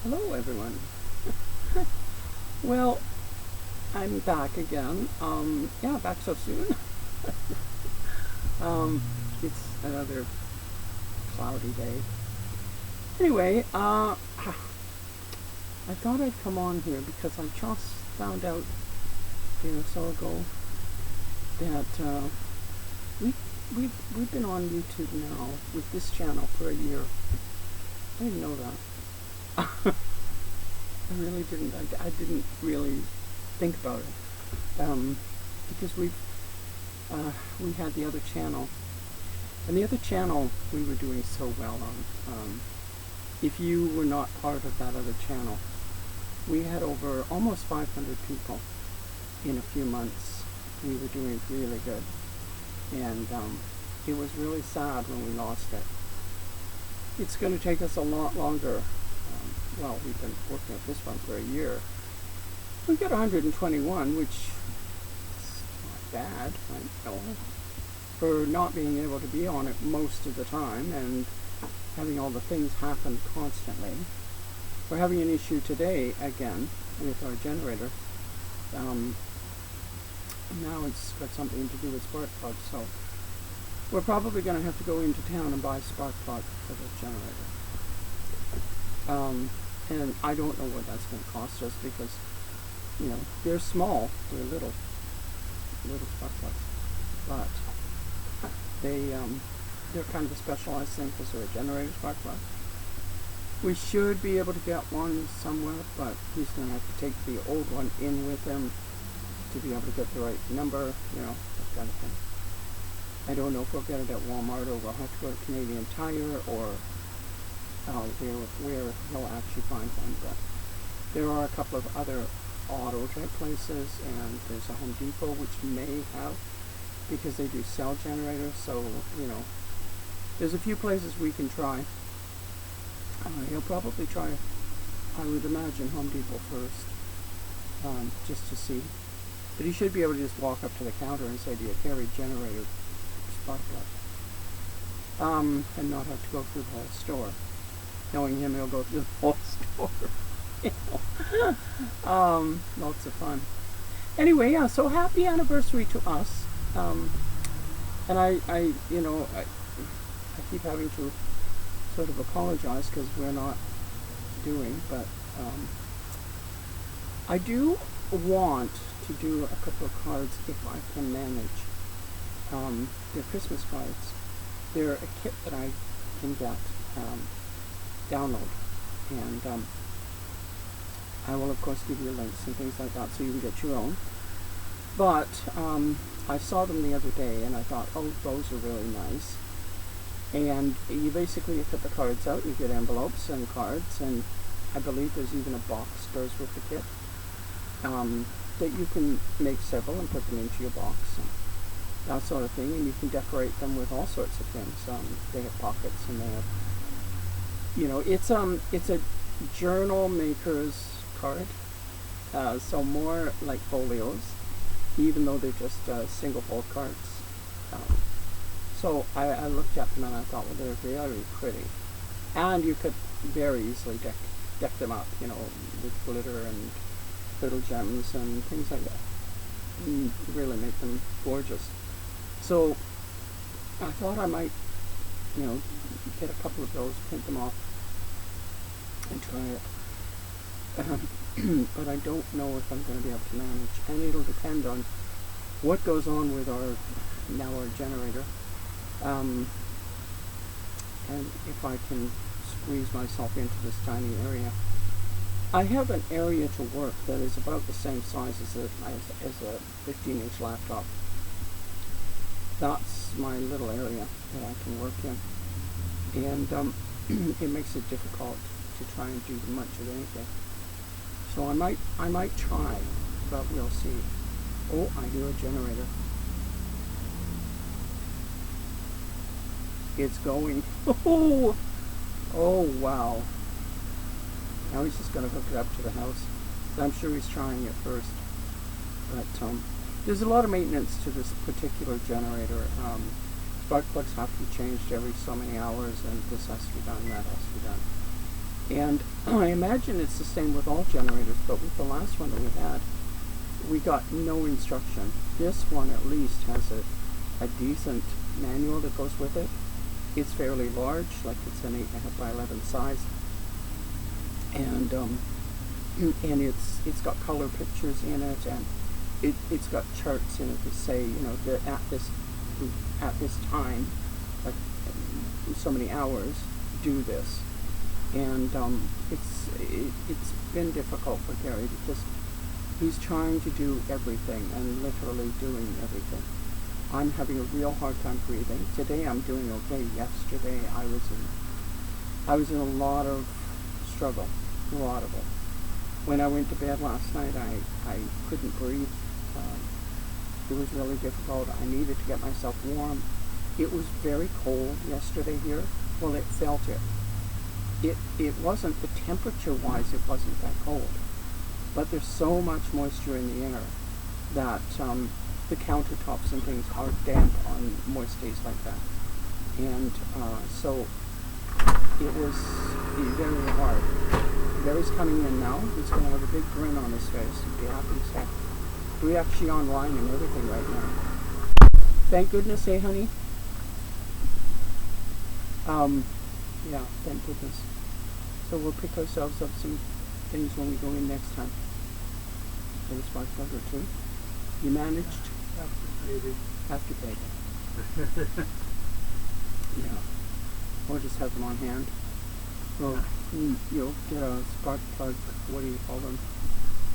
Hello everyone. Well, I'm back again. Yeah, back so soon. um, it's another cloudy day. Anyway, I thought I'd come on here because I just found out a day or so ago that we we've been on YouTube now with this channel for a year. I didn't know that. I really didn't. I didn't really think about it because we had the other channel, and the other channel we were doing so well on. If you were not part of that other channel, we had over almost 500 people in a few months. We were doing really good, and it was really sad when we lost it. It's going to take us a lot longer. Well, we've been working at this one for a year. We got 121, which is not bad, I know, for not being able to be on it most of the time and having all the things happen constantly. We're having an issue today again with our generator. Now it's got something to do with spark plugs, so we're probably going to have to go into town and buy spark plug for the generator. And I don't know what that's going to cost us because, you know, they're small, they're little spark plugs, but they're kind of a specialized thing because they're a generator spark plug. We should be able to get one somewhere, but he's going to have to take the old one in with him to be able to get the right number, you know, that kind of thing. I don't know if we'll get it at Walmart or we'll have to go to Canadian Tire or where he'll actually find one, but there are a couple of other auto type places, and there's a Home Depot which may have, because they do cell generators, so you know, there's a few places we can try. He'll probably try, I would imagine, Home Depot first, just to see, but he should be able to just walk up to the counter and say, do you carry generator spark plug, and not have to go through the whole store. Knowing him, he'll go through the whole store. Lots of fun. Anyway, yeah, so happy anniversary to us. And I keep having to sort of apologize because we're not doing, but I do want to do a couple of cards if I can manage. They're Christmas cards. They're a kit that I can get. Download, and I will of course give you links and things like that so you can get your own, but I saw them the other day and I thought, oh, those are really nice. And you basically put the cards out, you get envelopes and cards, and I believe there's even a box goes with the kit, that you can make several and put them into your box and that sort of thing, and you can decorate them with all sorts of things. They have pockets and they have, you know, it's a journal maker's card, so more like folios, even though they're just single fold cards. So I looked at them and I thought, well, they're very pretty, and you could very easily deck them up, you know, with glitter and little gems and things like that, and really make them gorgeous. So I thought I might, you know, get a couple of those, print them off, and try it. But I don't know if I'm going to be able to manage, and it'll depend on what goes on with our generator, and if I can squeeze myself into this tiny area. I have an area to work that is about the same size as a 15-inch laptop. That's my little area that I can work in, and it makes it difficult to try and do much of anything. So I might try, but we'll see. Oh, I hear a generator. It's going. Oh wow. Now he's just going to hook it up to the house. I'm sure he's trying it first. But there's a lot of maintenance to this particular generator. Spark plugs have to be changed every so many hours, and this has to be done, that has to be done. And I imagine it's the same with all generators, but with the last one that we had, we got no instruction. This one at least has a decent manual that goes with it. It's fairly large, like it's an 8.5 by 11 size, and it's got color pictures in it, and it's got charts in it that say, you know, that at this time, like so many hours, do this. And it's been difficult for Gary because he's trying to do everything and literally doing everything. I'm having a real hard time breathing. Today I'm doing okay. Yesterday I was in a lot of struggle, a lot of it. When I went to bed last night, I couldn't breathe. It was really difficult. I needed to get myself warm. It was very cold yesterday here. Well, it felt it. It wasn't, the temperature-wise, it wasn't that cold. But there's so much moisture in the air that the countertops and things are damp on moist days like that. And so it was very hard. Gary's coming in now. He's going to have a big grin on his face. He'd be happy to say, we're actually online and everything right now. Thank goodness, eh, honey? Yeah, thank goodness. So we'll pick ourselves up some things when we go in next time. Get a spark plug or two. You managed? After baby. Yeah. Or just have them on hand. Well, you'll get a spark plug, what do you call them?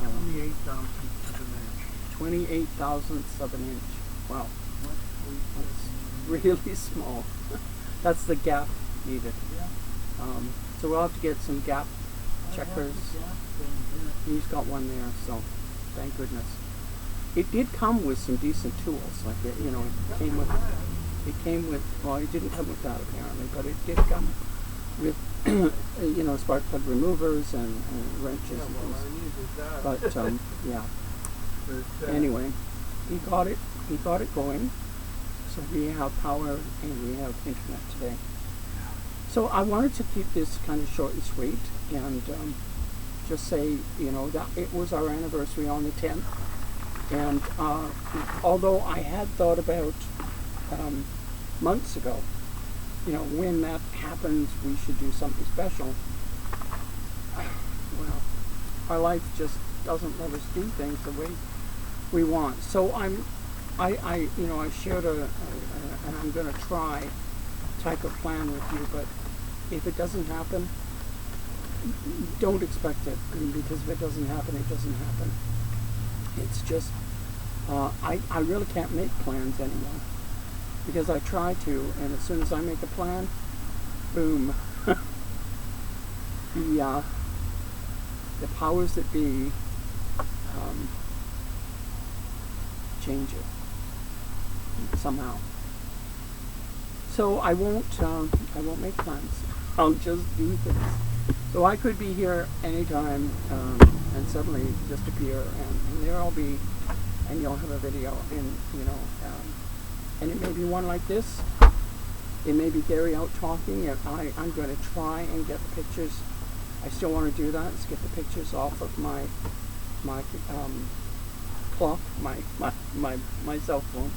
28 thousandths of an inch. 28 thousandths of an inch. Wow. That's really small. That's the gap needed. Yeah. So we'll have to get some gap checkers. He's got one there, so thank goodness. It did come with some decent tools, like it, you know, it came with. Well, it didn't come with that apparently, but it did come with, you know, spark plug removers and wrenches and things. But yeah. Anyway, he got it going. So we have power and we have internet today. So I wanted to keep this kind of short and sweet and just say, you know, that it was our anniversary on the 10th. And although I had thought about months ago, you know, when that happens, we should do something special. Well, our life just doesn't let us do things the way we want. So I shared and I'm going to try type of plan with you, but if it doesn't happen, don't expect it, because if it doesn't happen, it doesn't happen. It's just, I really can't make plans anymore, because I try to, and as soon as I make a plan, boom, the powers that be change it somehow. So I won't make plans. I'll just do things. So I could be here anytime and suddenly just appear, and there I'll be, and you'll have a video, and you know, and it may be one like this. It may be Gary out talking, and I'm going to try and get the pictures. I still want to do that. Let's get the pictures off of my clock, my cell phone.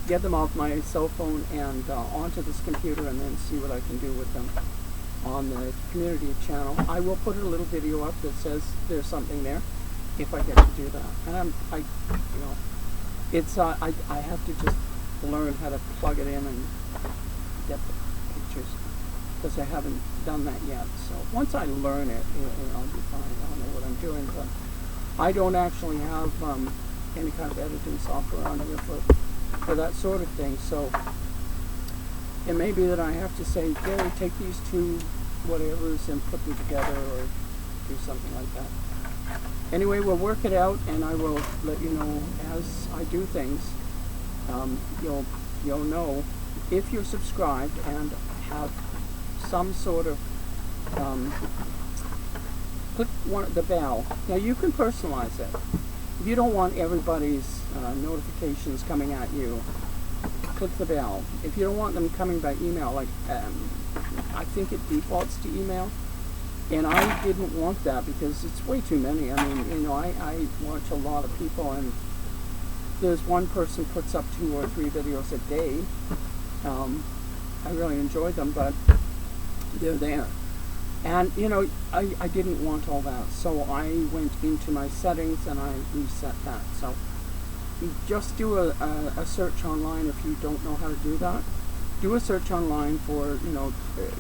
Get them off my cell phone and onto this computer, and then see what I can do with them on the community channel. I will put a little video up that says there's something there, if I get to do that. And it's I have to just learn how to plug it in and get the pictures, because I haven't done that yet. So once I learn it, I'll be fine. I'll know what I'm doing. But I don't actually have any kind of editing software on here for that sort of thing. So it may be that I have to say, Gary, take these two whatevers and put them together, or do something like that. Anyway, we'll work it out, and I will let you know as I do things. You'll know if you're subscribed and have some sort of click the bell. Now you can personalize it. If you don't want everybody's notifications coming at you, click the bell. If you don't want them coming by email, like I think it defaults to email, And I didn't want that because it's way too many. I mean, you know, I watch a lot of people, and there's one person puts up 2 or 3 videos a day. I really enjoy them, but they're there. And, you know, I didn't want all that. So I went into my settings and I reset that. So just do a search online if you don't know how to do that. Do a search online for, you know,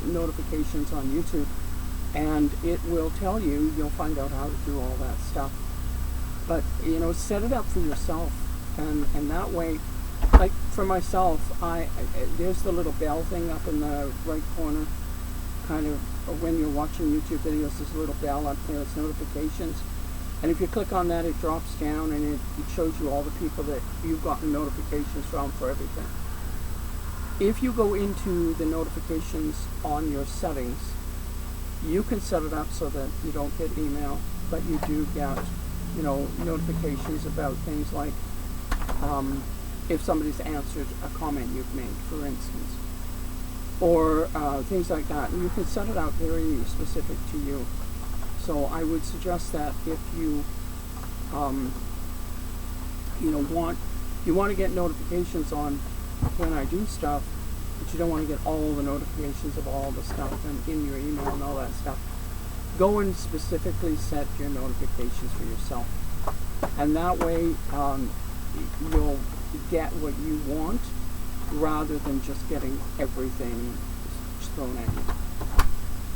notifications on YouTube, and it will tell you, you'll find out how to do all that stuff. But, you know, set it up for yourself, and that way, like for myself, there's the little bell thing up in the right corner, kind of when you're watching YouTube videos, there's a little bell up there, it's notifications. And if you click on that, it drops down and it shows you all the people that you've gotten notifications from for everything. If you go into the notifications on your settings, you can set it up so that you don't get email, but you do get, you know, notifications about things like if somebody's answered a comment you've made, for instance, or things like that. And you can set it out very specific to you. So I would suggest that if you, you know, want to get notifications on when I do stuff, but you don't want to get all the notifications of all the stuff and in your email and all that stuff, go and specifically set your notifications for yourself. And that way you'll get what you want rather than just getting everything just thrown at you.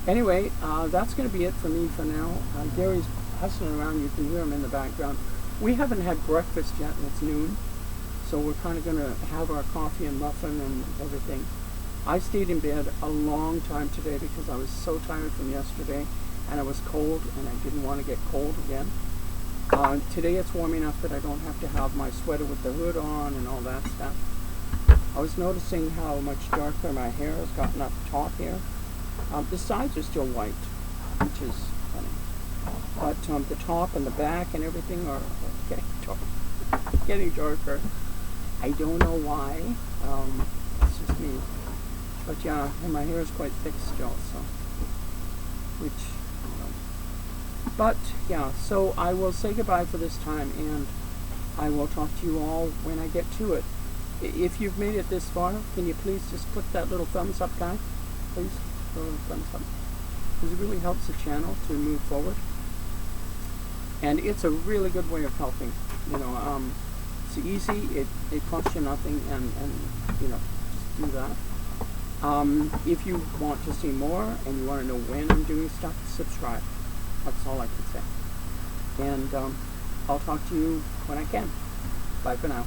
Anyway, that's going to be it for me for now. Gary's hustling around. You can hear him in the background. We haven't had breakfast yet, and it's noon. So we're kind of going to have our coffee and muffin and everything. I stayed in bed a long time today because I was so tired from yesterday, and I was cold, and I didn't want to get cold again. Today it's warm enough that I don't have to have my sweater with the hood on and all that stuff. I was noticing how much darker my hair has gotten up top here. The sides are still white, which is funny. But the top and the back and everything are getting darker. I don't know why. It's just me. But yeah, and my hair is quite thick still, so. Which, you know. But yeah, so I will say goodbye for this time, and I will talk to you all when I get to it. If you've made it this far, can you please just click that little thumbs up guy? Please, throw a little thumbs up. Because it really helps the channel to move forward. And it's a really good way of helping. You know, it's easy, it costs you nothing, and you know, just do that. If you want to see more and you want to know when I'm doing stuff, subscribe. That's all I can say. And I'll talk to you when I can. Bye for now.